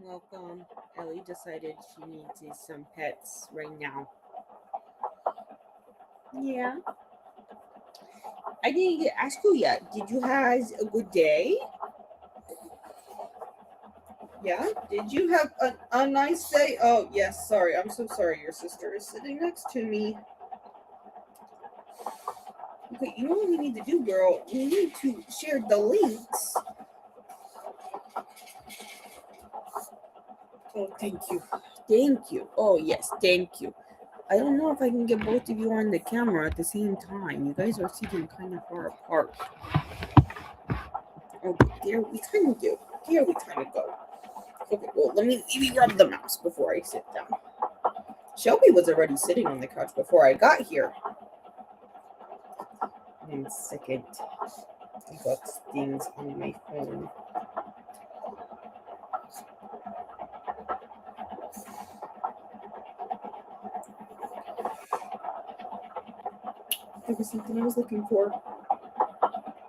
Welcome. Ellie decided she needs some pets right now. Yeah. I didn't get ask you yet. Did you have a good day? Yeah. Did you have a nice day? Oh, yes. Sorry. I'm so sorry. Your sister is sitting next to me. Okay, you know what we need to do, girl? We need to share the links. Oh, thank you. Thank you. Oh, yes. Thank you. I don't know if I can get both of you on the camera at the same time. You guys are sitting kind of far apart. Okay, there we kind of do. Here we kind of go. Okay, well, let me rub the mouse before I sit down. Shelby was already sitting on the couch before I got here. 1 second. I got things on my phone. There was something I was looking for.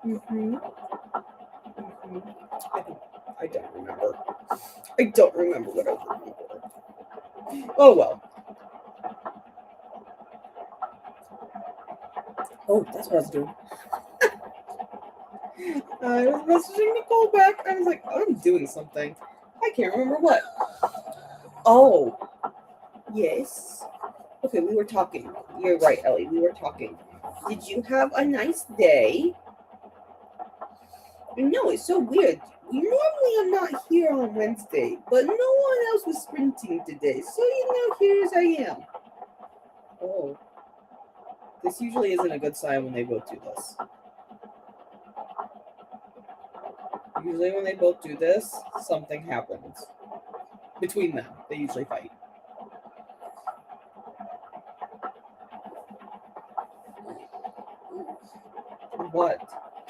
I don't remember. I don't remember what I was looking for. Oh well. Oh, that's what I was doing. I was messaging Nicole back. I was like, I'm doing something. I can't remember what. Oh, yes. Okay, we were talking. You're right, Ellie. We were talking. Did you have a nice day? No, it's so weird. Normally I'm not here on Wednesday, but no one else was sprinting today. So, here as I am. Oh. This usually isn't a good sign when they both do this. Usually when they both do this, something happens. Between them. They usually fight. What?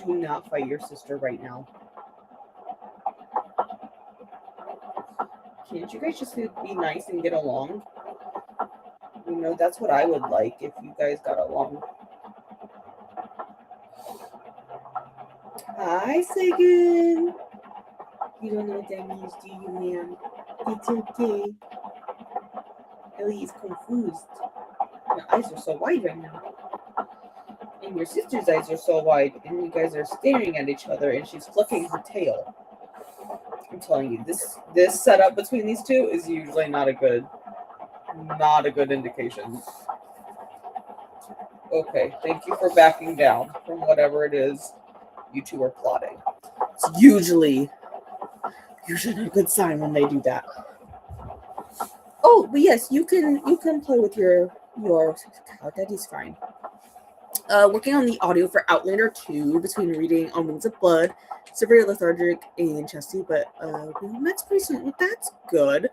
Do not fight your sister right now. Can't you guys just be nice and get along? That's what I would like if you guys got along. Hi, Sagan. You don't know what that means, do you, ma'am? It's okay. Ellie is confused. Your eyes are so wide right now. And your sister's eyes are so wide, and you guys are staring at each other, and she's flicking her tail. I'm telling you, this setup between these two is usually not a good indication. Okay, thank you for backing down from whatever it is you two are plotting. It's usually not a good sign when they do that. Oh, but yes, you can play with your cow. That is fine. Working on the audio for Outlander 2 between reading On Wings of Blood, Severe Lethargic, and Chesty, but that's pretty soon. Well, that's good.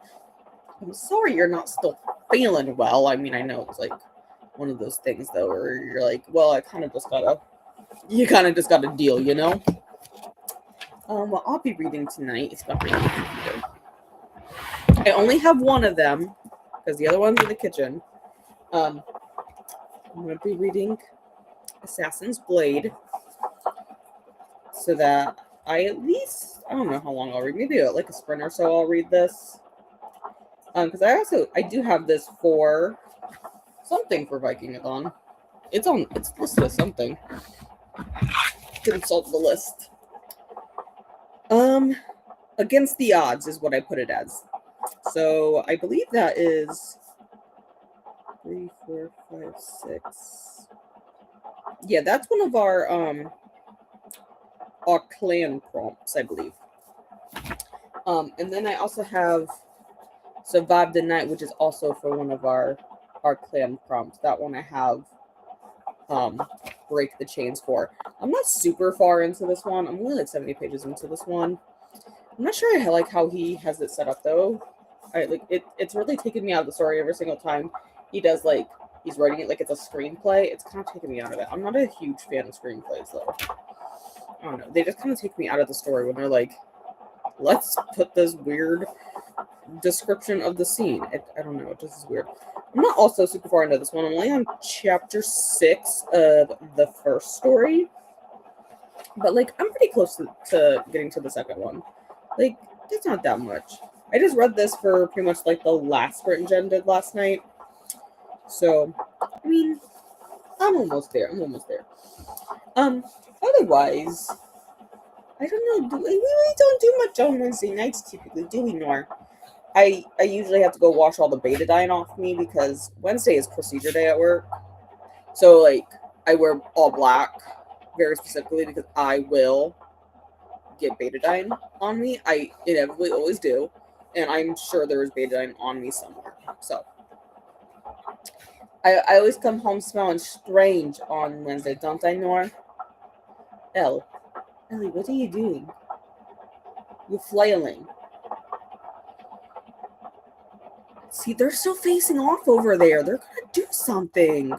I'm sorry you're not still feeling well. I mean, I know it's like one of those things though, where you're like, well, you kind of just gotta deal, Well, I'll be reading tonight. It's not really either. I only have one of them because the other one's in the kitchen. I'm gonna be reading Assassin's Blade, so that I don't know how long I'll read. Maybe like a sprint or so I'll read this. Because I do have this for something for Vikingathon. It's listed as something. Consult the list. Against the Odds is what I put it as. So I believe that is 3, 4, 5, 6. Yeah, that's one of our clan prompts, I believe. And then I also have Survive the Night, which is also for one of our clan prompts. That one I have Break the Chains for. I'm not super far into this one. I'm only like 70 pages into this one. I'm not sure I like how he has it set up though. It's really taken me out of the story every single time he does, like, he's writing it like it's a screenplay. It's kind of taken me out of it. I'm not a huge fan of screenplays though. I don't know. They just kind of take me out of the story when they're like, let's put this weird description of the scene. I don't know. It just is weird. I'm not also super far into this one. I'm only on chapter 6 of the first story. But, like, I'm pretty close to getting to the second one. Like, it's not that much. I just read this for pretty much like the last sprint Jen did last night. So, I mean, I'm almost there. Otherwise, I don't know. We really don't do much on Wednesday nights typically, do we, Nor? I usually have to go wash all the betadine off me because Wednesday is procedure day at work. So, like, I wear all black very specifically because I will get betadine on me. I inevitably always do. And I'm sure there is betadine on me somewhere. So, I always come home smelling strange on Wednesday, don't I, Nor? Ellie, what are you doing? You're flailing. See, they're still facing off over there. They're gonna do something.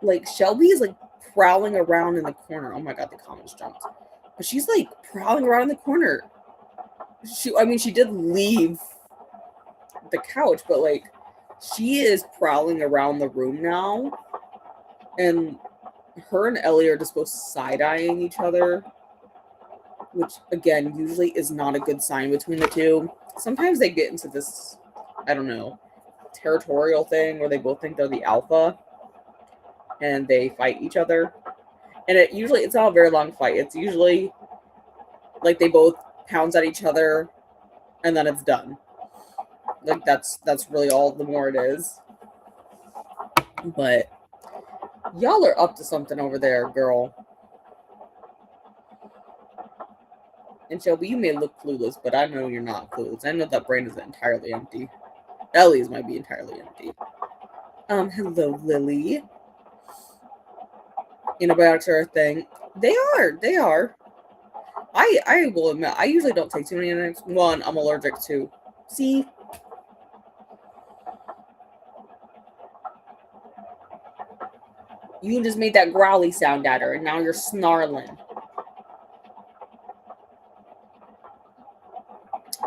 Like, Shelby is, like, prowling around in the corner. Oh my god, the comments jumped. But she's, like, prowling around in the corner. She did leave the couch, but, like, she is prowling around the room now. And her and Ellie are just both side-eyeing each other. Which, again, usually is not a good sign between the two. Sometimes they get into this, I don't know, territorial thing where they both think they're the alpha and they fight each other. And it's not a very long fight. It's usually like they both pounds at each other and then it's done. Like that's really all the more it is. But y'all are up to something over there, girl. And Shelby, you may look clueless, but I know you're not clueless. I know that brain is entirely empty. Ellie's might be entirely empty. Hello, Lily. Antibiotics are a thing. They are. I will admit, I usually don't take too many antibiotics. One, I'm allergic to. See? You just made that growly sound at her, and now you're snarling.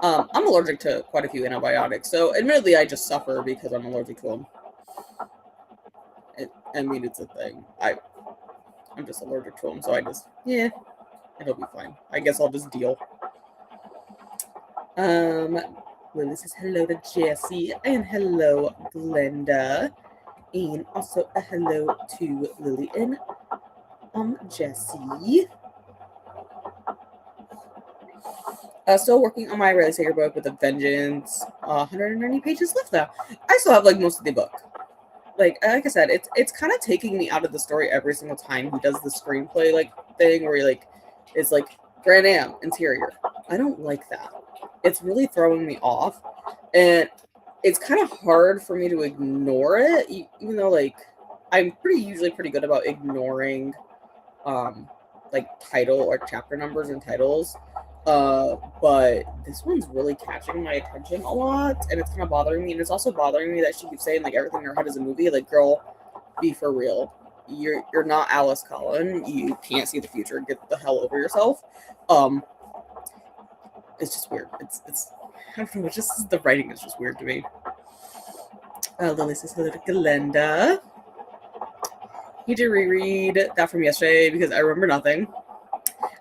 I'm allergic to quite a few antibiotics, so admittedly I just suffer because I'm allergic to them. It's a thing. I'm just allergic to them, so it'll be fine. I guess I'll just deal. Lily says hello to Jessie, and hello, Glenda, and also a hello to Lily and Jessie. Still working on my Riley Sager book with a vengeance. 190 pages left now. I still have like most of the book. Like I said, it's kind of taking me out of the story every single time he does the screenplay like thing where he like it's like Grand Am interior. I don't like that. It's really throwing me off, and it's kind of hard for me to ignore it, even though like I'm usually pretty good about ignoring like title or chapter numbers and titles. But this one's really catching my attention a lot, and it's kind of bothering me. And it's also bothering me that she keeps saying like everything in her head is a movie. Like, girl, be for real. You're not Alice Cullen. You can't see the future. Get the hell over yourself. It's just weird. It's I don't know. It's just the writing is just weird to me. Lily says hello to Glenda. Need to reread that from yesterday because I remember nothing.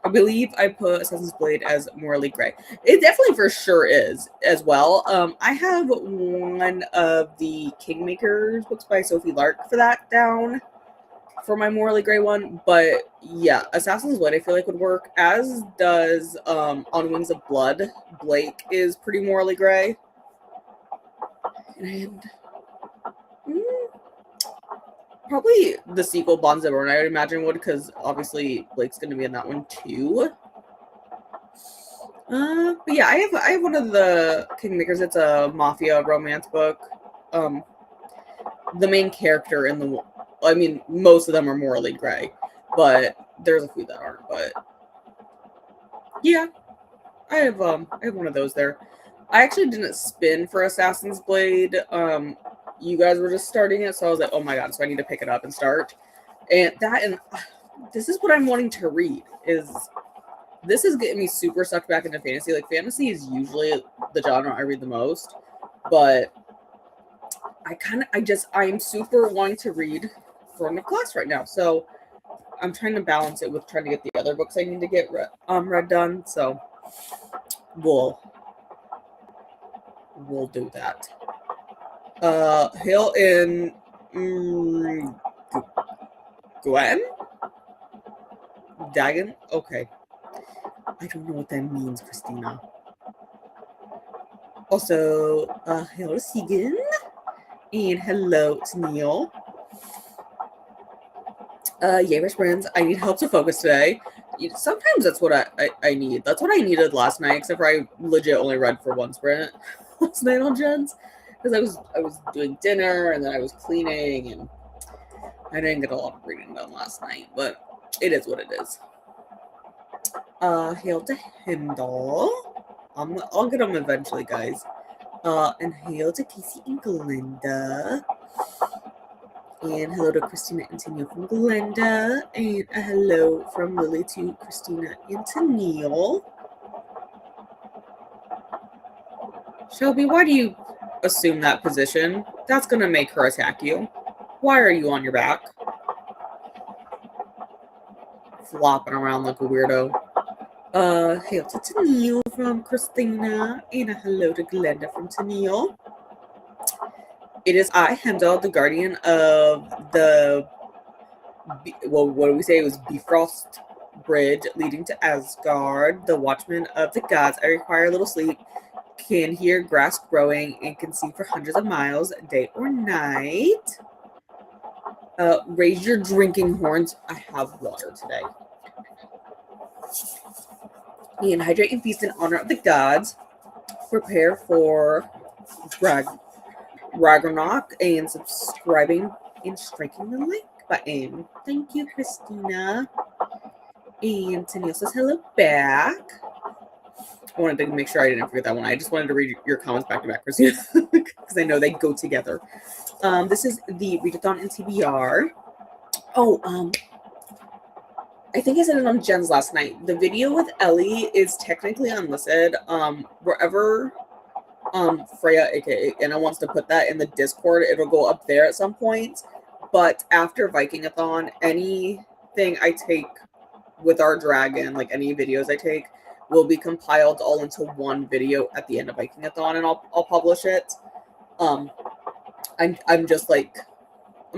I believe I put Assassin's Blade as morally gray. It definitely for sure is as well. I have one of the Kingmakers books by Sophie Lark for that down for my morally gray one. But yeah, Assassin's Blade I feel like would work, as does On Wings of Blood. Blake is pretty morally gray. And probably the sequel, Bonds of Burn, I would imagine would, because obviously Blake's going to be in that one too. But yeah, I have one of the Kingmakers. It's a mafia romance book. The main character in most of them are morally gray, but there's a few that aren't. But yeah, I have one of those there. I actually didn't spin for Assassin's Blade. You guys were just starting it, so I was like, oh my god, so I need to pick it up and start. And this is what I'm wanting to read. This is getting me super sucked back into fantasy. Like, fantasy is usually the genre I read the most, but I'm super wanting to read for a class right now. So I'm trying to balance it with trying to get the other books I need to get read done. So we'll We'll do that. Hail in Gwen? Dagon? Okay. I don't know what that means, Christina. Also, hello to Segan. And hello to Neil. Yay, best friends. I need help to focus today. Sometimes that's what I need. That's what I needed last night, except for I legit only read for one sprint last night on Gens. Because I was doing dinner and then I was cleaning and I didn't get a lot of reading done last night, but it is what it is. Hail to Himdall. I'll get them eventually, guys. And hail to Casey and Glenda. And hello to Christina and Tanya from Glenda. And a hello from Lily to Christina and to Neil. Shelby, why do you assume that position? That's going to make her attack you. Why are you on your back? Flopping around like a weirdo. Hail to Tennille from Christina. And a hello to Glenda from Tennille. It is I, Hemdall, the guardian of the, well, what do we say? It was Bifrost Bridge leading to Asgard, the watchman of the gods. I require a little sleep, can hear grass growing, and can see for hundreds of miles, day or night. Raise your drinking horns. I have water today. And hydrate and feast in honor of the gods. Prepare for Ragnarok and subscribing and striking the like button. Thank you, Christina. And Tennille says hello back. I wanted to make sure I didn't forget that one. I just wanted to read your comments back to back, Christina, because I know they go together. This is the Readathon and TBR. Oh, I think I said it on Jen's last night. The video with Ellie is technically unlisted. Wherever Freya, aka Anna, wants to put that in the Discord, it'll go up there at some point. But after Vikingathon, anything I take with our dragon, like any videos I take, will be compiled all into one video at the end of Vikingathon, and I'll publish it. I'm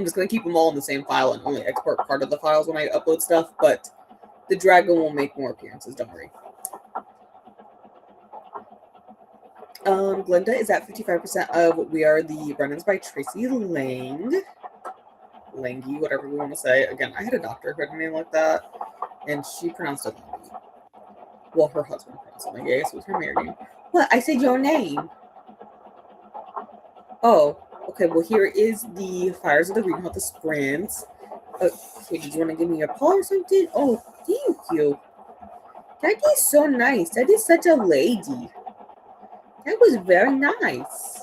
just gonna keep them all in the same file and only export part of the files when I upload stuff, but the dragon will make more appearances, don't worry. Glenda is at 55% of We Are the Brennans by Tracy Lange, whatever we want to say. Again, I had a doctor who had a name like that, and she pronounced it Lange. Well, her husband pronounced it Lange. I guess it was her married name. What? I said your name. Oh, okay. Well, here is the Fires of the Green Health Sprints. Okay, did you want to give me a paw or something? Oh, thank you. That is so nice. That is such a lady. That was very nice.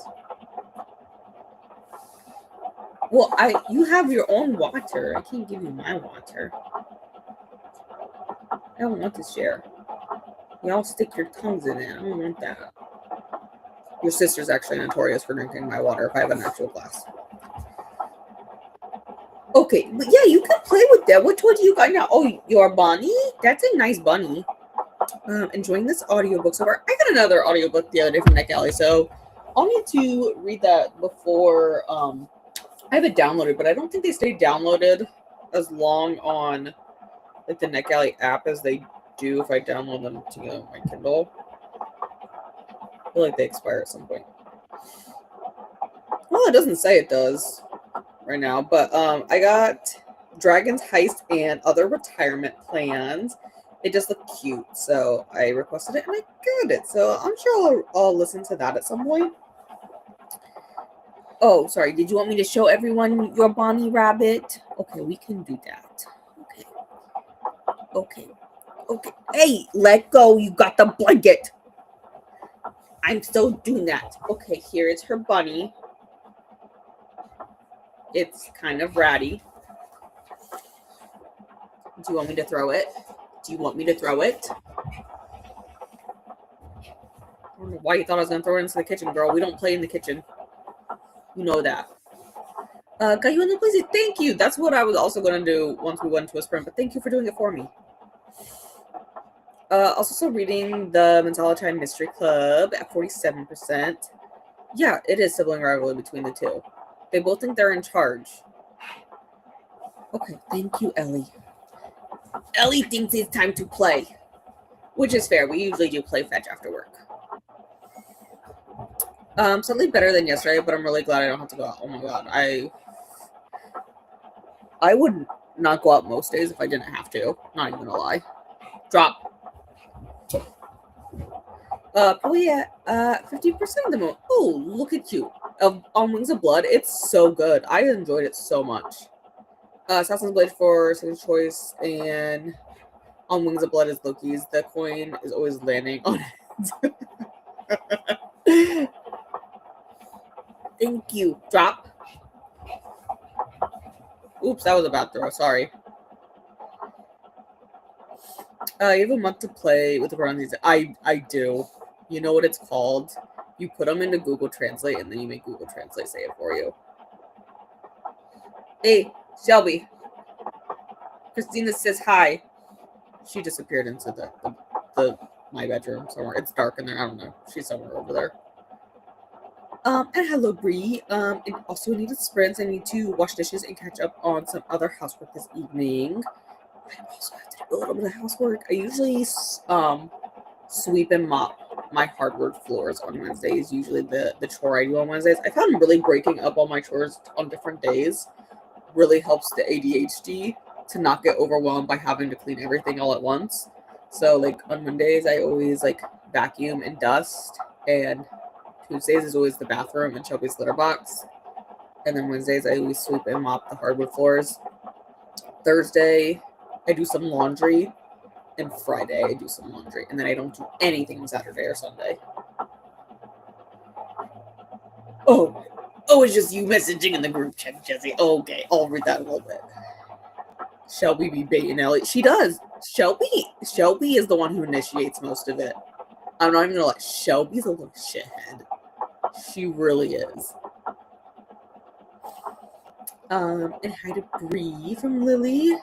Well, you have your own water. I can't give you my water. I don't want to share. Y'all stick your tongues in it. I don't want that. Your sister's actually notorious for drinking my water if I have an actual glass. Okay, but yeah, you can play with that. Which one do you got now? Oh, your bunny? That's a nice bunny. Enjoying this audiobook so far. I got another audiobook the other day from NetGalley, so I'll need to read that before. I have it downloaded, but I don't think they stay downloaded as long on like the NetGalley app as they do if I download them to my Kindle. I feel like they expire at some point. Well, it doesn't say it does right now, but I got Dragon's Heist and Other Retirement Plans. It just looked cute, so I requested it and I got it. So I'm sure I'll listen to that at some point. Oh, sorry. Did you want me to show everyone your Bonnie Rabbit? Okay, we can do that. Okay. Hey, let go. You got the blanket. I'm still doing that. Okay, here is her bunny. It's kind of ratty. Do you want me to throw it? I don't know why you thought I was going to throw it into the kitchen, girl. We don't play in the kitchen. You know that. Got you in the place? Thank you. That's what I was also going to do once we went to a sprint, but thank you for doing it for me. Also reading the Mythology-inspired Mystery Club at 47%. Yeah, it is sibling rivalry between the two. They both think they're in charge. Okay, thank you, Ellie. Ellie thinks it's time to play, which is fair. We usually do play fetch after work. Something better than yesterday, but I'm really glad I don't have to go out. Oh my god, I would not go out most days if I didn't have to. Not even gonna lie. Drop. Probably at 50% of the moment. Oh, look at you. On Wings of Blood, it's so good. I enjoyed it so much. Assassin's Blade for second choice, and on Wings of Blood is Loki's. The coin is always landing on it. Thank you. Drop. Oops, that was a bad throw. Sorry. You have a month to play with the bronzes. I do. You know what it's called? You put them into Google Translate, and then you make Google Translate say it for you. Hey, Shelby. Christina says hi. She disappeared into the my bedroom somewhere. It's dark in there. I don't know. She's somewhere over there. And hello, Bree. And also I need to sprint. I need to wash dishes and catch up on some other housework this evening. I also have to do a little bit of housework. I usually sweep and mop my hardwood floors on Wednesdays. Usually the chore I do on Wednesdays. I found really breaking up all my chores on different days really helps the ADHD to not get overwhelmed by having to clean everything all at once. So like on Mondays I always like vacuum and dust, and Tuesdays is always the bathroom and Shelby's litter box. And then Wednesdays I always sweep and mop the hardwood floors. Thursday I do some laundry, and Friday I do some laundry, and then I don't do anything on Saturday or Sunday. Oh, it's just you messaging in the group chat, Jesse. Okay, I'll read that in a little bit. Shelby be baiting Ellie. She does. Shelby is the one who initiates most of it. I'm not even gonna lie. Shelby's a little shithead. She really is. And hi to Bree from Lily.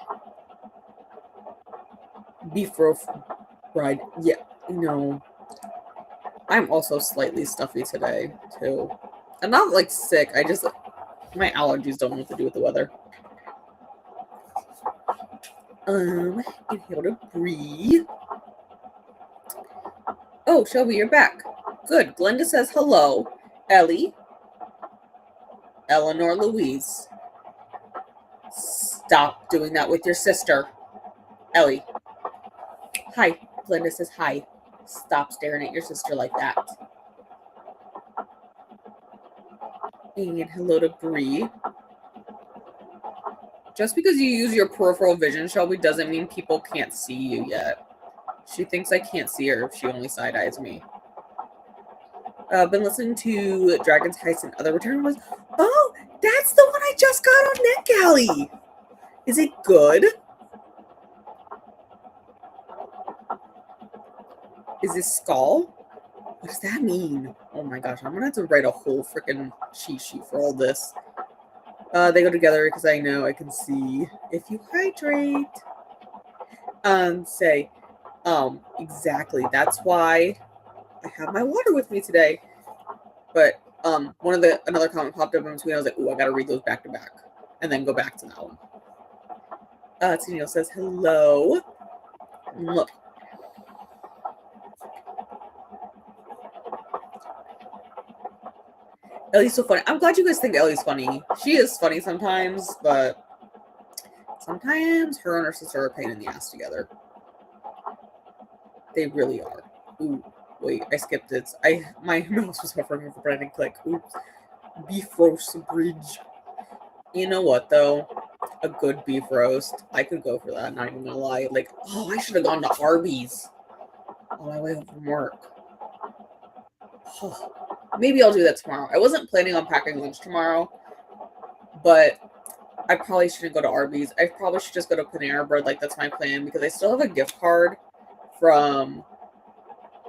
Beef roast bride. Yeah, no. I'm also slightly stuffy today, too. I'm not, like, sick. My allergies don't know what to do with the weather. And here to Bree. Oh, Shelby, you're back. Good. Glenda says hello. Ellie. Eleanor Louise. Stop doing that with your sister. Ellie. Hi. Glenda says hi. Stop staring at your sister like that. And hello to Bree. Just because you use your peripheral vision, Shelby, doesn't mean people can't see you yet. She thinks I can't see her if she only side-eyes me. Been listening to Dragon's Heist and other return ones. Oh, that's the one I just got on NetGalley. Is it good? Is this Skull? What does that mean? Oh my gosh, I'm gonna have to write a whole freaking cheat sheet for all this. They go together because I know I can see if you hydrate. Say, exactly. That's why I have my water with me today. But another comment popped up in between. I was like, "Ooh, I gotta read those back to back, and then go back to that one." Tennille says hello. Look. Ellie's so funny. I'm glad you guys think Ellie's funny. She is funny sometimes, but sometimes her and her sister are a pain in the ass together. They really are. Ooh, wait, I skipped it. My mouse was hovering over but I didn't click. Oops. Beef roast bridge. You know what though? A good beef roast. I could go for that, not even gonna lie. Like, oh, I should have gone to Arby's on my way home from work. Oh, maybe I'll do that tomorrow. I wasn't planning on packing lunch tomorrow, but I probably shouldn't go to Arby's. I probably should just go to Panera Bread. Like, that's my plan, because I still have a gift card from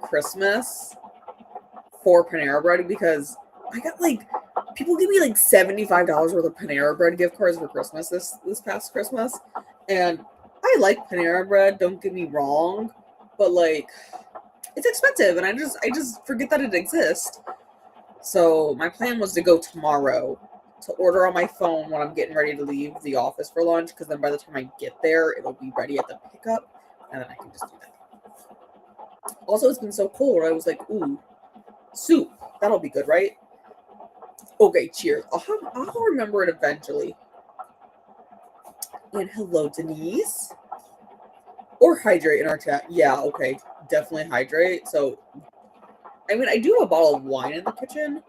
Christmas for Panera Bread, because I got like, people give me like $75 worth of Panera Bread gift cards for Christmas this past Christmas, and I like Panera Bread, don't get me wrong, but like, it's expensive, and I just forget that it exists. So my plan was to go tomorrow to order on my phone when I'm getting ready to leave the office for lunch, because then by the time I get there, it'll be ready at the pickup, and then I can just do that. Also, it's been so cold. I was like, ooh, soup. That'll be good, right? Okay, cheers. I'll remember it eventually. And hello, Denise. Or hydrate in our chat. Yeah, okay. Definitely hydrate. So, I mean, I do have a bottle of wine in the kitchen.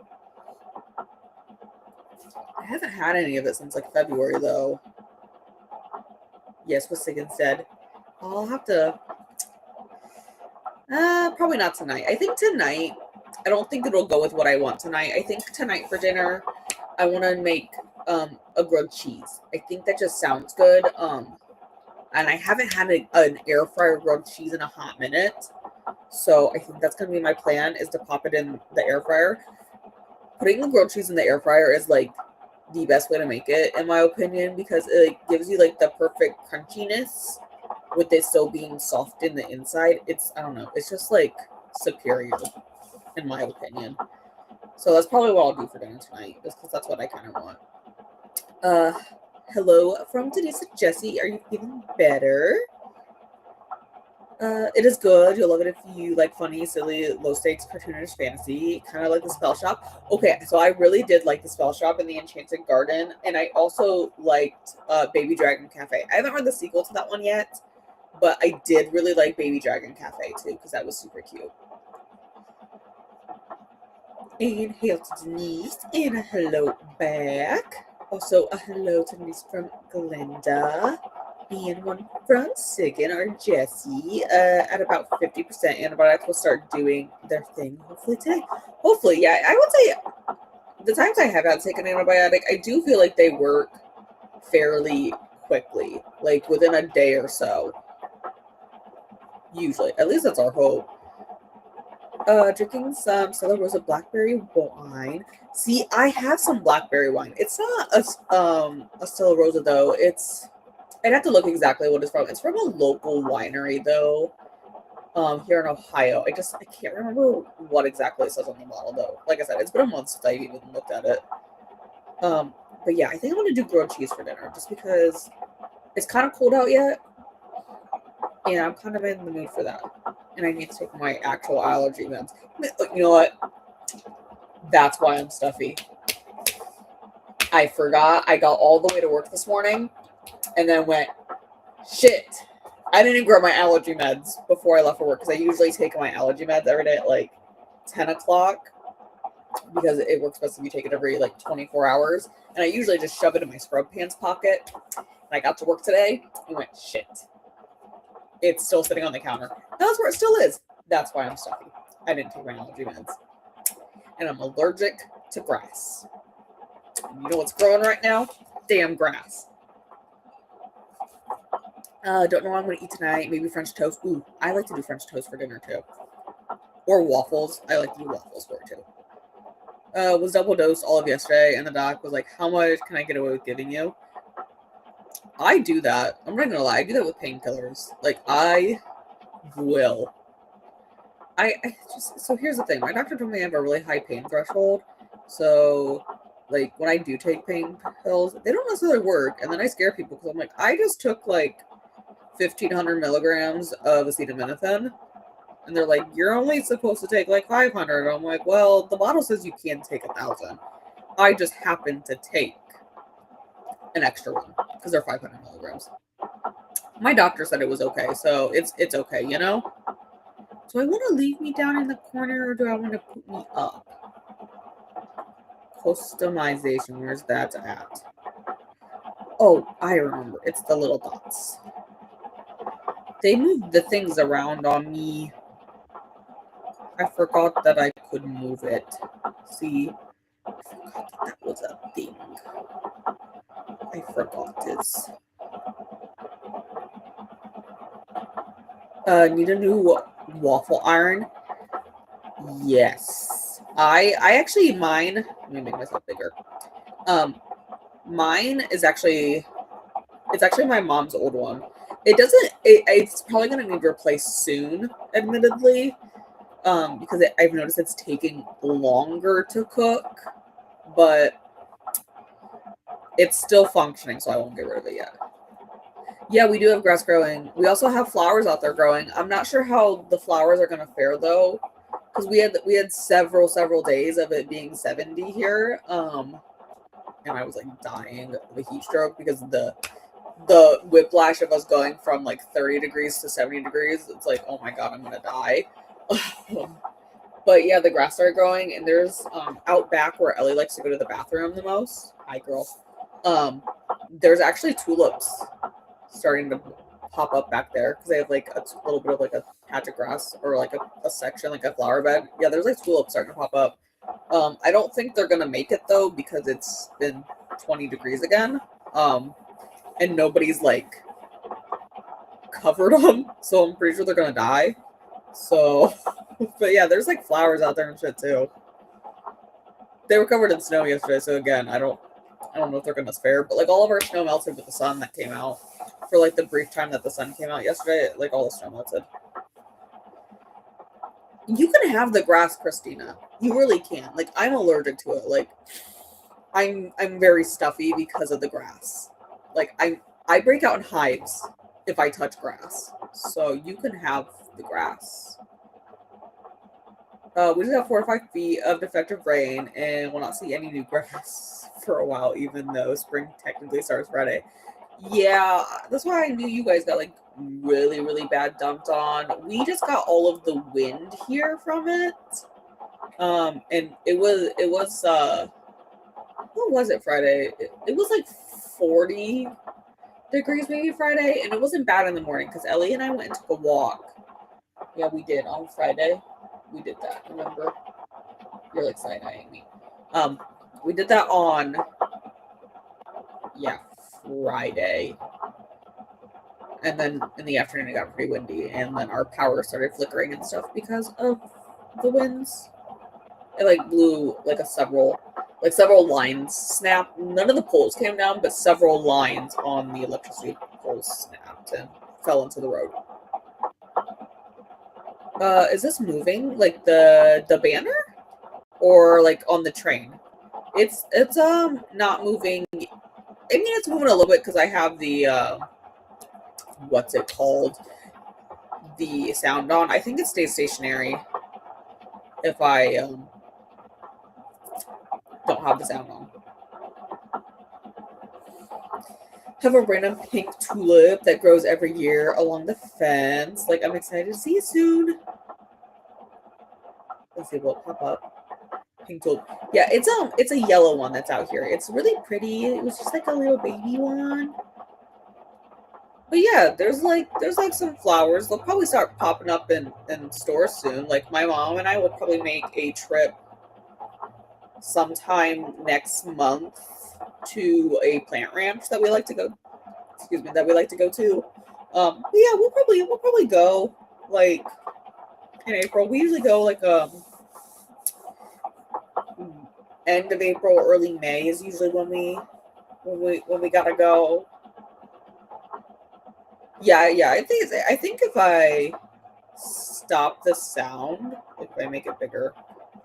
I haven't had any of it since like February, though. Yes, what Sigan said. I'll have to. Probably not tonight. I think tonight. I don't think it'll go with what I want tonight. I think tonight for dinner, I want to make a grilled cheese. I think that just sounds good. And I haven't had an air fryer grilled cheese in a hot minute. So I think that's going to be my plan, is to pop it in the air fryer. Putting the grilled cheese in the air fryer is like the best way to make it, in my opinion, because it gives you like the perfect crunchiness with it still being soft in the inside. I don't know, it's just like superior, in my opinion. So that's probably what I'll do for dinner tonight, just because that's what I kind of want. Hello from Denise and Jesse. Are you feeling better? It is good. You'll love it if you like funny, silly, low-stakes, cartoonish fantasy, kind of like the Spell Shop. Okay, so I really did like the Spell Shop and the Enchanted Garden, and I also liked Baby Dragon Cafe. I haven't read the sequel to that one yet, but I did really like Baby Dragon Cafe too, because that was super cute. And hail to Denise, and a hello back. Also, a hello to Denise from Glenda. And one from Sigan or Jesse. At about 50% antibiotics will start doing their thing hopefully today. Hopefully, yeah. I would say the times I have had to take an antibiotic, I do feel like they work fairly quickly, like within a day or so. Usually. At least that's our hope. Drinking some Stella Rosa blackberry wine. See, I have some blackberry wine. It's not a Stella Rosa though. I'd have to look exactly what it's from. It's from a local winery though, here in Ohio. I can't remember what exactly it says on the bottle though. Like I said, it's been a month since I even looked at it. But yeah, I think I'm gonna do grilled cheese for dinner just because it's kind of cold out yet, and I'm kind of in the mood for that. And I need to take my actual allergy meds. You know what? That's why I'm stuffy. I forgot. I got all the way to work this morning and then went, shit. I didn't grab my allergy meds before I left for work, because I usually take my allergy meds every day at like 10 o'clock because it works best if you take it every like 24 hours. And I usually just shove it in my scrub pants pocket. And I got to work today and went, shit. It's still sitting on the counter. That's where it still is. That's why I'm stuffy. I didn't take my allergy meds. And I'm allergic to grass. You know what's growing right now? Damn grass. Don't know what I'm going to eat tonight. Maybe French toast. Ooh, I like to do French toast for dinner too. Or waffles. I like to do waffles for it too. Was double dosed all of yesterday, and the doc was like, how much can I get away with giving you? I do that. I'm not gonna lie. I do that with painkillers. Like, I will. So here's the thing. My doctor told me I have a really high pain threshold. So, like, when I do take pain pills, they don't necessarily work. And then I scare people because I'm like, I just took like 1,500 milligrams of acetaminophen. And they're like, you're only supposed to take like 500. I'm like, well, the bottle says you can take 1,000. I just happen to take an extra one because they're 500 milligrams. My doctor said it was okay, so it's okay, you know? Do I want to leave me down in the corner, or do I want to put me up? Customization, where's that at? Oh, I remember. It's the little dots. They moved the things around on me. I forgot that I could move it. See? I forgot that was a thing. I forgot this. Need a new waffle iron? Yes. I actually, mine, let me make myself bigger. Mine is actually, it's actually my mom's old one. It's probably going to need replaced soon, admittedly. because I've noticed it's taking longer to cook, but it's still functioning, so I won't get rid of it yet. Yeah, we do have grass growing. We also have flowers out there growing. I'm not sure how the flowers are going to fare though, because we had several days of it being 70 here, and I was like dying of a heat stroke because the whiplash of us going from like 30 degrees to 70 degrees. It's like, oh my god, I'm gonna die. But yeah, the grass started growing, and there's out back where Ellie likes to go to the bathroom the most. Hi, girl. There's actually tulips starting to pop up back there because they have like a little bit of like a patch of grass or like a section, like a flower bed. Yeah, there's like tulips starting to pop up. I don't think they're gonna make it though because it's been 20 degrees again. And nobody's like covered them, so I'm pretty sure they're gonna die. So, but yeah, there's like flowers out there and shit too. They were covered in snow yesterday, so again, I don't know if they're gonna spare, but like all of our snow melted with the sun that came out. For like the brief time that the sun came out yesterday, like all the snow melted. You can have the grass, Christina. You really can. Like I'm allergic to it. Like I'm very stuffy because of the grass. Like I break out in hives if I touch grass. So you can have the grass. We just have 4 or 5 feet of defective rain and will not see any new grass for a while, even though spring technically starts Friday. Yeah, that's why I knew you guys got like really, really bad dumped on. We just got all of the wind here from it. And it was what was it Friday? It was like 40 degrees maybe Friday, and it wasn't bad in the morning because Ellie and I went and took a walk. Yeah, we did on Friday. We did that, remember? You're like side-eyeing me. We did that on Friday. And then in the afternoon it got pretty windy, and then our power started flickering and stuff because of the winds. It like blew like several lines snapped. None of the poles came down, but several lines on the electricity poles snapped and fell into the road. Is this moving? Like the banner? Or like on the train? It's not moving. I mean, it's moving a little bit because I have the what's it called? The sound on. I think it stays stationary if I don't have the sound on. Have a random pink tulip that grows every year along the fence. Like, I'm excited to see it soon. Let's see what pop up. Pink tulip. Yeah, it's a yellow one that's out here. It's really pretty. It was just like a little baby one. But yeah, there's like some flowers. They'll probably start popping up in stores soon. Like my mom and I will probably make a trip sometime next month to a plant ranch that we like to go. That we like to go to. But yeah, we'll probably go like in April. We usually go like end of April, early May is usually when we gotta go. Yeah. I think if I stop the sound, if I make it bigger,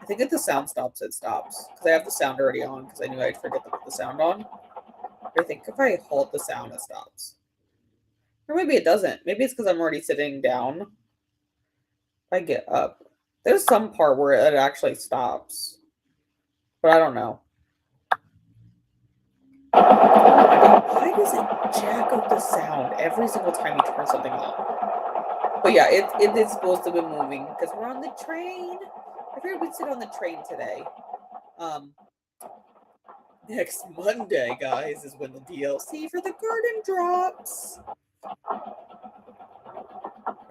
I think if the sound stops, it stops. Because I have the sound already on, because I knew I'd forget to put the sound on. I think if I hold the sound, it stops. Or maybe it doesn't. Maybe it's because I'm already sitting down. If I get up. There's some part where it actually stops. But I don't know. Why does it jack up the sound every single time you turn something on? But yeah, it is supposed to be moving because we're on the train. I figured we'd sit on the train today. Next Monday, guys, is when the DLC for the garden drops.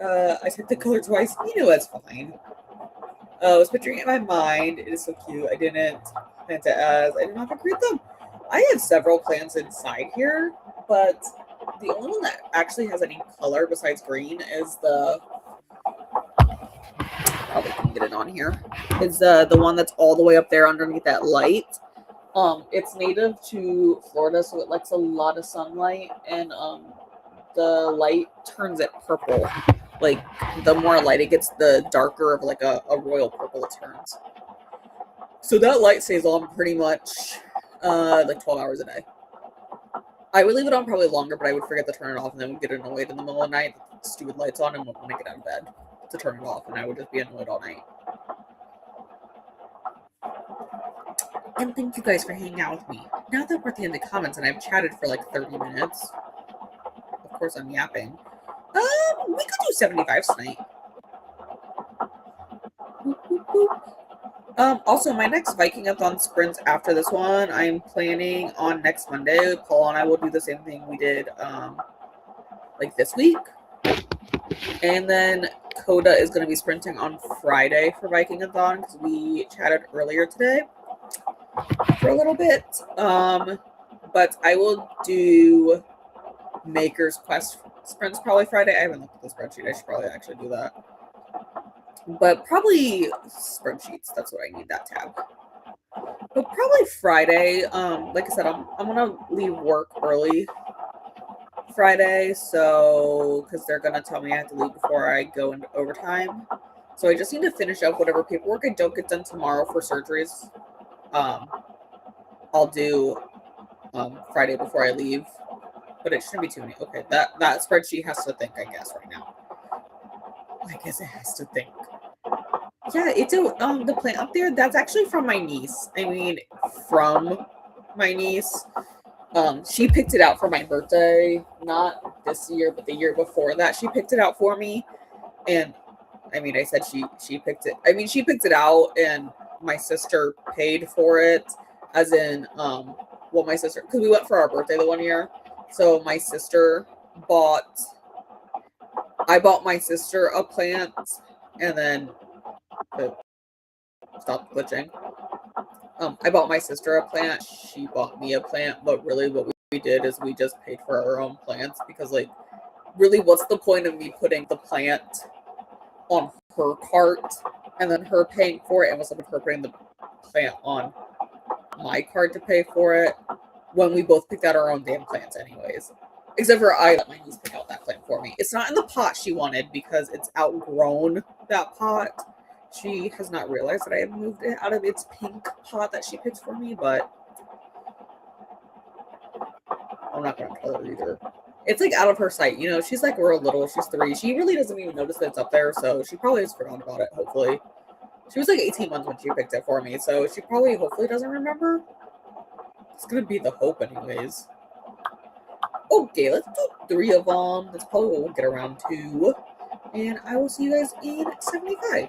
I took the color twice. You know that's fine. I was picturing it in my mind. It is so cute. I didn't plant it as. I did not have to create them. I have several plants inside here, but the only one that actually has any color besides green is the. Probably can get it on here. Is the one that's all the way up there underneath that light. It's native to Florida, so it likes a lot of sunlight, and the light turns it purple. Like, the more light it gets, the darker of like a royal purple it turns. So that light stays on pretty much like 12 hours a day. I would leave it on probably longer, but I would forget to turn it off and then would get annoyed in the middle of the night. Stupid lights on and wouldn't want to get out of bed to turn it off, and I would just be annoyed all night. And thank you guys for hanging out with me. Now that we're at the end of the comments and I've chatted for like 30 minutes, of course I'm yapping. We could do 75 tonight. Also, my next Vikingathon sprints after this one, I'm planning on next Monday. Paul and I will do the same thing we did like this week. And then Coda is going to be sprinting on Friday for Vikingathon because we chatted earlier today for a little bit. But I will do Maker's Quest sprints probably Friday. I haven't looked at the spreadsheet. I should probably actually do that. But probably spreadsheets. That's what I need, that tab. But probably Friday. Like I said, I'm gonna leave work early Friday, so because they're gonna tell me I have to leave before I go into overtime. So I just need to finish up whatever paperwork I don't get done tomorrow for surgeries. I'll do Friday before I leave, but it shouldn't be too many. Okay, that spreadsheet has to think, I guess, right now. I guess it has to think. Yeah, it's the plant up there. That's actually from my niece. I mean, from my niece. She picked it out for my birthday, not this year, but the year before that. She picked it out for me, and I mean, I said she picked it. I mean, she picked it out, and my sister paid for it, as in, well, my sister, because we went for our birthday the one year, so my sister bought. I bought my sister a plant, and then stop glitching. I bought my sister a plant. She bought me a plant, but really, what we did is we just paid for our own plants because, like, really, what's the point of me putting the plant on her cart and then her paying for it, and instead of her putting the plant on my cart to pay for it when we both picked out our own damn plants, anyways. Except for I let my niece pick out that plant for me. It's not in the pot she wanted because it's outgrown that pot. She has not realized that I have moved it out of its pink pot that she picked for me, but I'm not going to tell her either. It's like out of her sight, you know. She's like real little. She's 3. She really doesn't even notice that it's up there, so she probably has forgotten about it, hopefully. She was like 18 months when she picked it for me, so she probably hopefully doesn't remember. It's going to be the hope, anyways. Okay, let's do 3 of them. That's probably what we'll get around to. And I will see you guys in 75.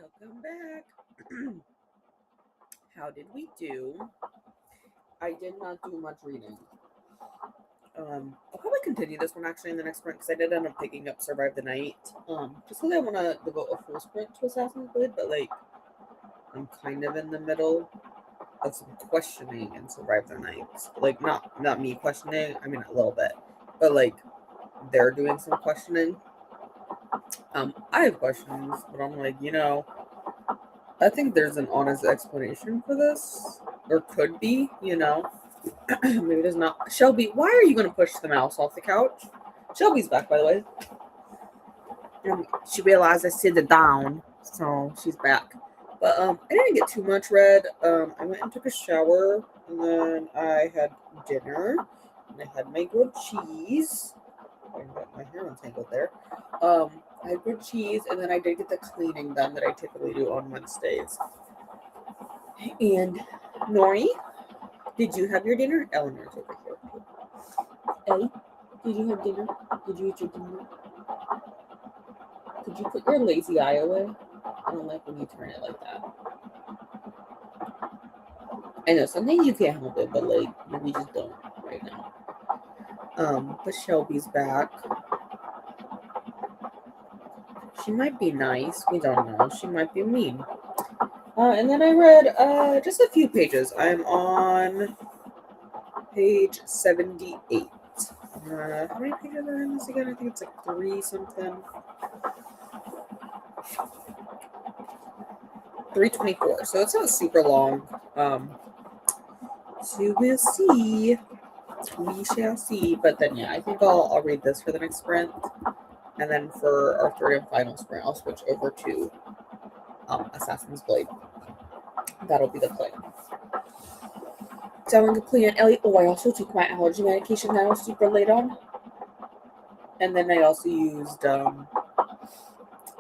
Welcome back. How did we do? I did not do much reading. I'll probably continue this one actually in the next sprint because I did end up picking up Survive the Night. Just because I want to devote a full sprint to Assassin's Creed, but like I'm kind of in the middle of some questioning in Survive the Night. Like not me questioning, I mean a little bit, but like they're doing some questioning. I have questions, but I'm like, I think there's an honest explanation for this, or could be, maybe there's not. Shelby, why are you going to push the mouse off the couch? Shelby's back, by the way. She realized I sit down, so she's back. But I didn't get too much read. I went and took a shower, and then I had dinner, and I had my grilled cheese. I got my hair untangled there. I had grilled cheese, and then I did get the cleaning done that I typically do on Wednesdays. And Nori, did you have your dinner? Eleanor's over here. Ellie, did you have dinner? Did you eat your dinner? Could you put your lazy eye away? I don't like when you turn it like that. I know sometimes you can't help it, but like we just don't right now. But Shelby's back. She might be nice. We don't know. She might be mean. And then I read just a few pages. I'm on page 78. How many pages are in this again? I think it's like 3 something. 324. So it's not super long. So we'll see. We shall see. But then yeah, I think I'll read this for the next sprint. And then for our third and final sprint, I'll switch over to Assassin's Blade. That'll be the plan. So I'm complete on Ellie. Oh, I also took my allergy medication that I was super late on. And then I also used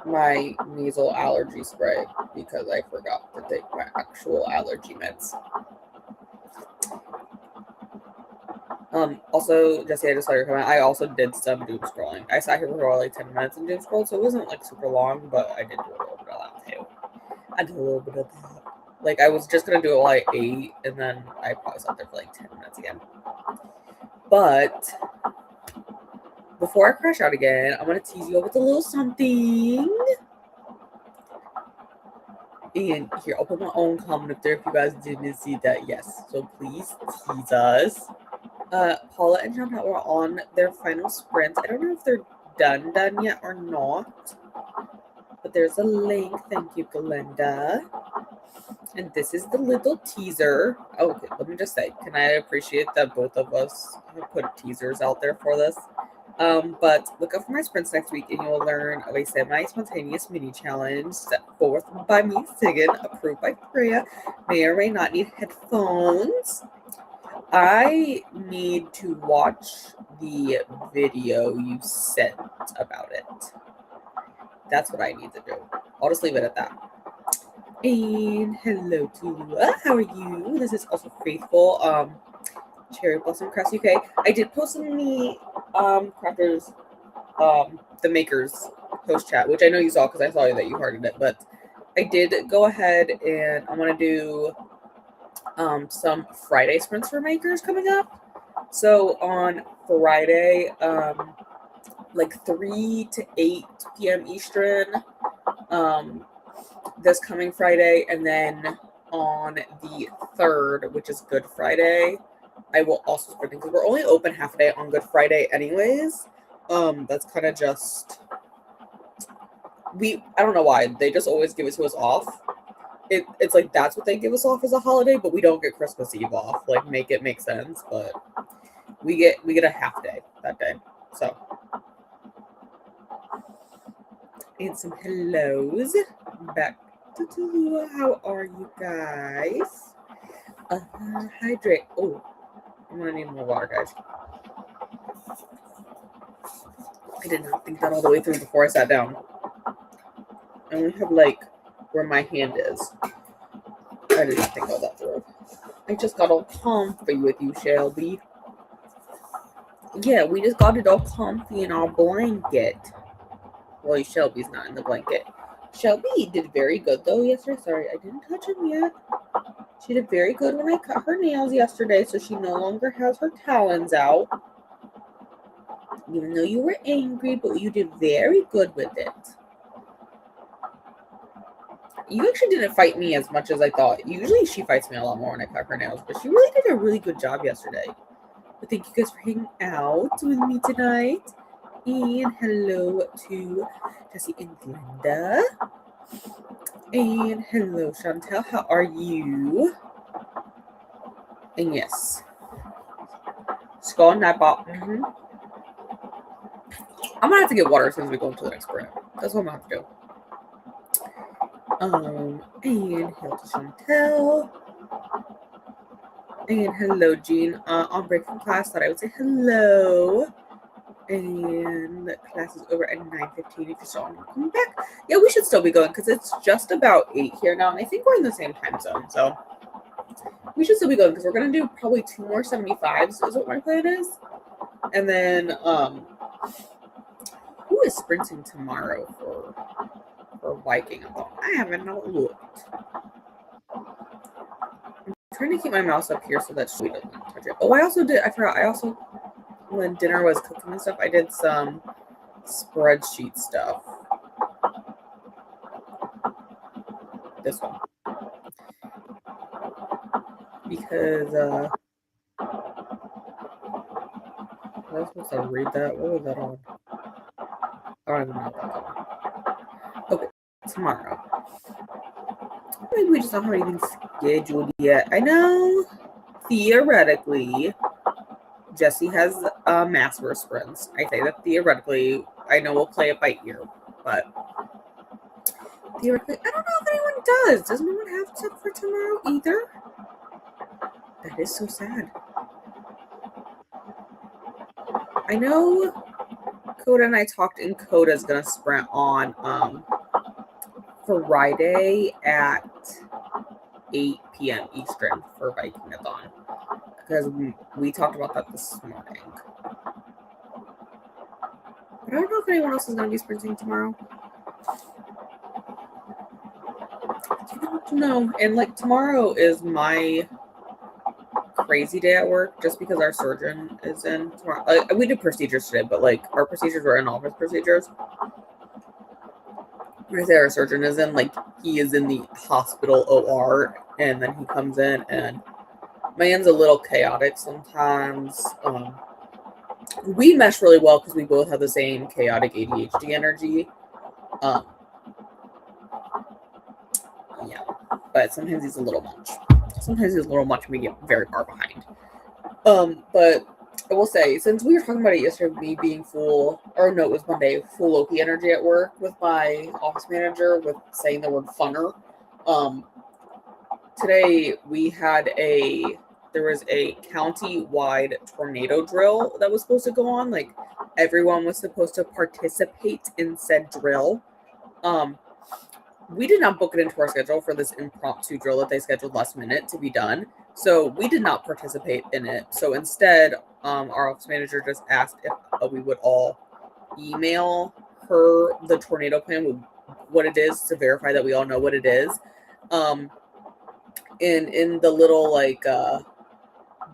my nasal allergy spray because I forgot to take my actual allergy meds. Also, Jesse, I just saw your comment. I also did some doom scrolling. I sat here for like 10 minutes and doom scrolled, so it wasn't like super long, but I did do a little bit of that too. I did a little bit of that. Like, I was just gonna do it while I ate, and then I probably sat there for like 10 minutes again. But before I crash out again, I'm gonna tease you up with a little something. And here, I'll put my own comment up there if you guys didn't see that. Yes, so please tease us. Paula and John were on their final sprints. I don't know if they're done yet or not. But there's a link. Thank you, Glenda. And this is the little teaser. Oh, okay, let me just say, can I appreciate that both of us have put teasers out there for this? But look up for my sprints next week and you will learn of a semi-spontaneous mini challenge set forth by me, Sigan, approved by Freya. May or may not need headphones. I need to watch the video you sent about it. That's what I need to do. I'll just leave it at that. And hello to you. How are you? This is also Faithful. Cherry Blossom Crafts UK. I did post in the crafters, the makers post chat, which I know you saw because I saw that you hearted it. But I did go ahead and I'm gonna do some Friday sprints for makers coming up. So on Friday, like 3 to 8 p.m. Eastern, this coming Friday, and then on the 3rd, which is Good Friday, I will also sprint because we're only open half a day on Good Friday anyways. That's kind of just I don't know why they just always give it to us off. It's like that's what they give us off as a holiday, but we don't get Christmas Eve off. Like, make it make sense, but we get a half day that day. So, and some hellos back to Tallulah. How are you guys? Hydrate. Oh, I'm gonna need more water, guys. I did not think that all the way through before I sat down. I only have like where my hand is. I did not think all that through. I just got all comfy with you, Shelby. Yeah, we just got it all comfy in our blanket. Well, Shelby's not in the blanket. Shelby did very good though yesterday. Sorry, I didn't touch him yet. She did very good when I cut her nails yesterday, so she no longer has her talons out. Even though you were angry, but you did very good with it. You actually didn't fight me as much as I thought. Usually she fights me a lot more when I cut her nails, but she really did a really good job yesterday. But thank you guys for hanging out with me tonight. And hello to Jessie and Glenda. And hello, Chantel. How are you? And yes. Skull and Nightbot. I'm gonna have to get water as soon as we go into the next sprint. That's what I'm gonna have to do. And hello to Chantel. And hello, Jean. On break from class, thought I would say hello. And class is over at 9:15. If you still want to come back, yeah, we should still be going because it's just about 8 here now, and I think we're in the same time zone, so we should still be going because we're gonna do probably 2 more 75s. Is what my plan is, and then who is sprinting tomorrow for Vikingathon? I haven't looked. I'm trying to keep my mouse up here so that she doesn't touch it. Oh, I forgot. I also, when dinner was cooking and stuff, I did some spreadsheet stuff. This one. Because, I was supposed to read that. What was that on? I don't even know what that's on. Okay, tomorrow. Maybe we just don't have anything scheduled yet. I know, theoretically, Jessie has master sprints. I say that theoretically. I know we'll play it by ear, but theoretically, I don't know if anyone does. Does no one have stuff for tomorrow either? That is so sad. I know Coda and I talked, and Coda's gonna sprint on Friday at 8 p.m. Eastern for Vikingathon. Because we talked about that this morning. But I don't know if anyone else is going to be sprinting tomorrow. I don't know. And like tomorrow is my crazy day at work just because our surgeon is in tomorrow. Like, we did procedures today, but like our procedures were in-office procedures. When I say our surgeon is in, like he is in the hospital OR, and then he comes in, and man's a little chaotic sometimes. We mesh really well because we both have the same chaotic ADHD energy. Yeah, but sometimes he's a little much. Sometimes he's a little much, and we get very far behind. But I will say, since we were talking about it yesterday, me being full Loki energy at work with my office manager with saying the word funner. Today we had there was a county-wide tornado drill that was supposed to go on. Like, everyone was supposed to participate in said drill. We did not book it into our schedule for this impromptu drill that they scheduled last minute to be done. So we did not participate in it. So instead, our office manager just asked if we would all email her the tornado plan with what it is to verify that we all know what it is. In the little like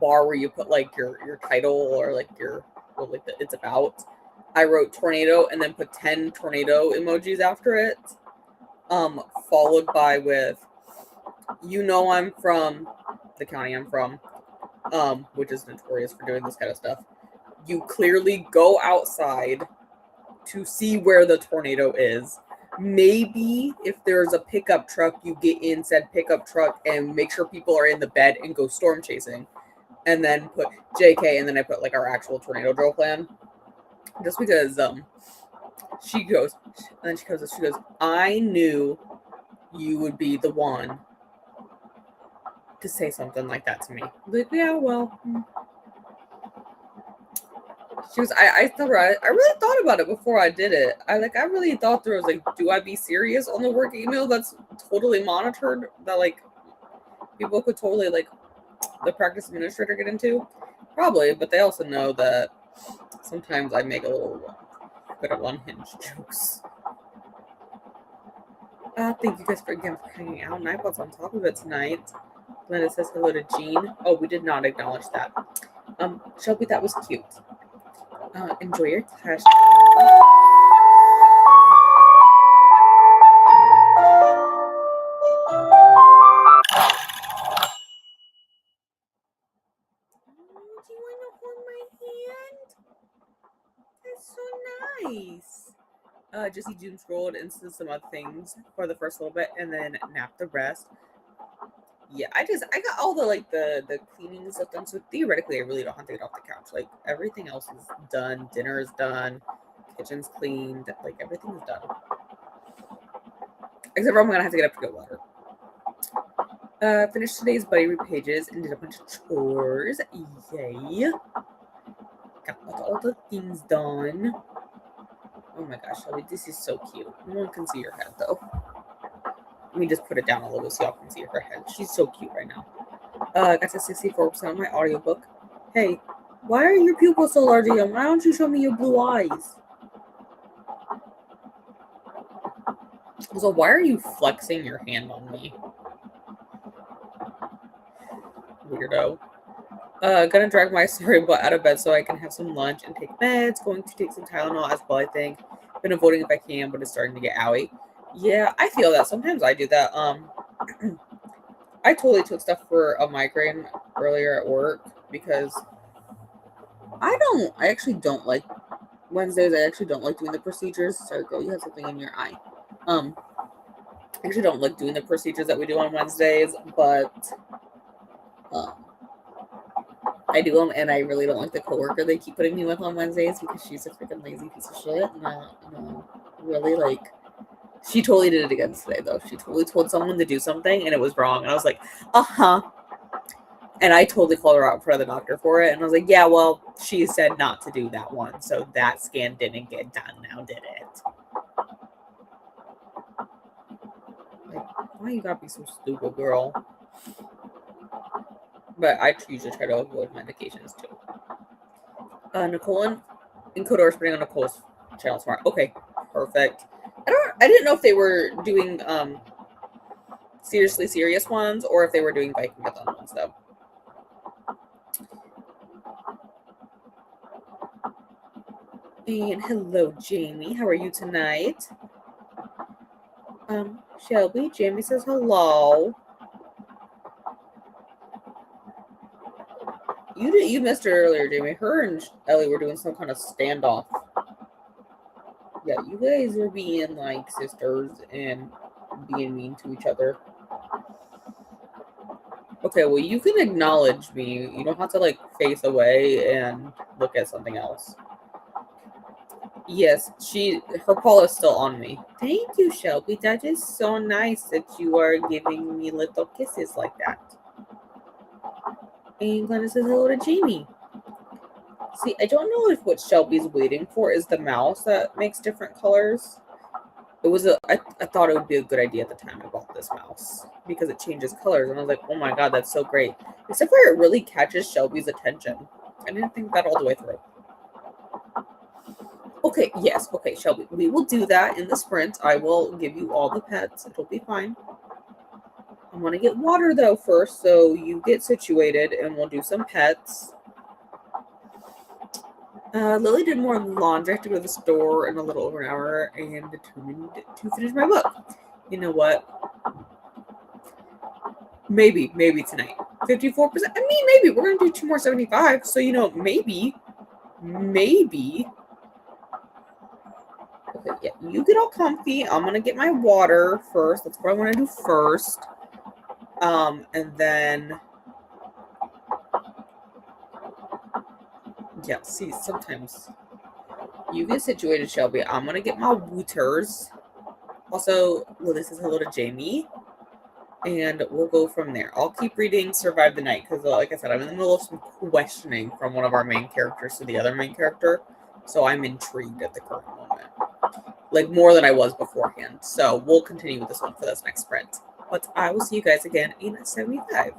bar where you put like your title or like it's about, I wrote tornado and then put 10 tornado emojis after it, followed by with, I'm from the county I'm from, which is notorious for doing this kind of stuff. You clearly go outside to see where the tornado is. Maybe if there's a pickup truck, you get in said pickup truck and make sure people are in the bed and go storm chasing. And then put JK, and then I put like our actual tornado drill plan. Just because she goes, I knew you would be the one to say something like that to me. Like, yeah, well. She was, I really thought about it before I did it. I really thought there was like, do I be serious on the work email that's totally monitored, that like people could totally like the practice administrator get into? Probably, but they also know that sometimes I make a little bit of unhinged jokes. Thank you guys for hanging out. And I was on top of it tonight. Glenda says hello to Jean. Oh, we did not acknowledge that. Shelby, that was cute. Enjoy your class. Do you want to hold my hand? That's so nice. Just doom scrolled into some other things for the first little bit and then napped the rest. Yeah, I got all the cleaning stuff done. So theoretically, I really don't have to get off the couch. Like everything else is done. Dinner is done. Kitchen's cleaned. Like everything's done. Except for I'm gonna have to get up to get water. Finished today's buddy read pages and did a bunch of chores. Yay! Got all the things done. Oh my gosh, Shelby, this is so cute. No one can see your head though. Let me just put it down a little so y'all can see her head. She's so cute right now. Got to 64% on my audiobook. Hey, why are your pupils so large again? Why don't you show me your blue eyes? So why are you flexing your hand on me? Weirdo. Gonna drag my sorry butt out of bed so I can have some lunch and take meds. Going to take some Tylenol as well, I think. Been avoiding if I can, but it's starting to get owie. Yeah, I feel that. Sometimes I do that. I totally took stuff for a migraine earlier at work because I actually don't like Wednesdays. I actually don't like doing the procedures. Sorry, girl, you have something in your eye. I actually don't like doing the procedures that we do on Wednesdays, but I do them, and I really don't like the coworker they keep putting me with on Wednesdays because she's a freaking lazy piece of shit. No, really, like, she totally did it again today, though. She totally told someone to do something, and it was wrong. And I was like, And I totally called her out in front of the doctor for it. And I was like, yeah, well, she said not to do that one. So that scan didn't get done now, did it? Like, why you gotta be so stupid, girl? But I usually try to avoid medications, too. Nicole and Kodor is putting on Nicole's channel tomorrow. Okay, perfect. I didn't know if they were doing seriously serious ones or if they were doing Vikingathon ones, though. And hello, Jamie. How are you tonight? Shelby. Jamie says hello. You missed her earlier, Jamie. Her and Ellie were doing some kind of standoff. Yeah, you guys are being like sisters and being mean to each other. Okay, well, you can acknowledge me. You don't have to like face away and look at something else. Yes, her paw is still on me. Thank you, Shelby. That is so nice that you are giving me little kisses like that. And Glenda says hello to Jamie. See, I don't know if what Shelby's waiting for is the mouse that makes different colors. I thought it would be a good idea at the time I bought this mouse because it changes colors. And I was like, oh my god, that's so great. Except for it really catches Shelby's attention. I didn't think that all the way through. Okay, yes, okay, Shelby. We will do that in the sprint. I will give you all the pets. It'll be fine. I want to get water, though, first, so you get situated, and we'll do some pets. Lily did more laundry. I have to go to the store in a little over an hour and determined to finish my book. You know what? Maybe tonight. 54%. I mean, maybe. We're going to do 2 more 75. So, maybe. Okay, yeah, you get all comfy. I'm going to get my water first. That's what I want to do first. And then... Yeah, see, sometimes you get situated, Shelby. I'm going to get my wooters. Also, Lily says hello to Jamie. And we'll go from there. I'll keep reading Survive the Night because, like I said, I'm in the middle of some questioning from one of our main characters to the other main character. So I'm intrigued at the current moment. Like, more than I was beforehand. So we'll continue with this one for this next sprint. But I will see you guys again in 75.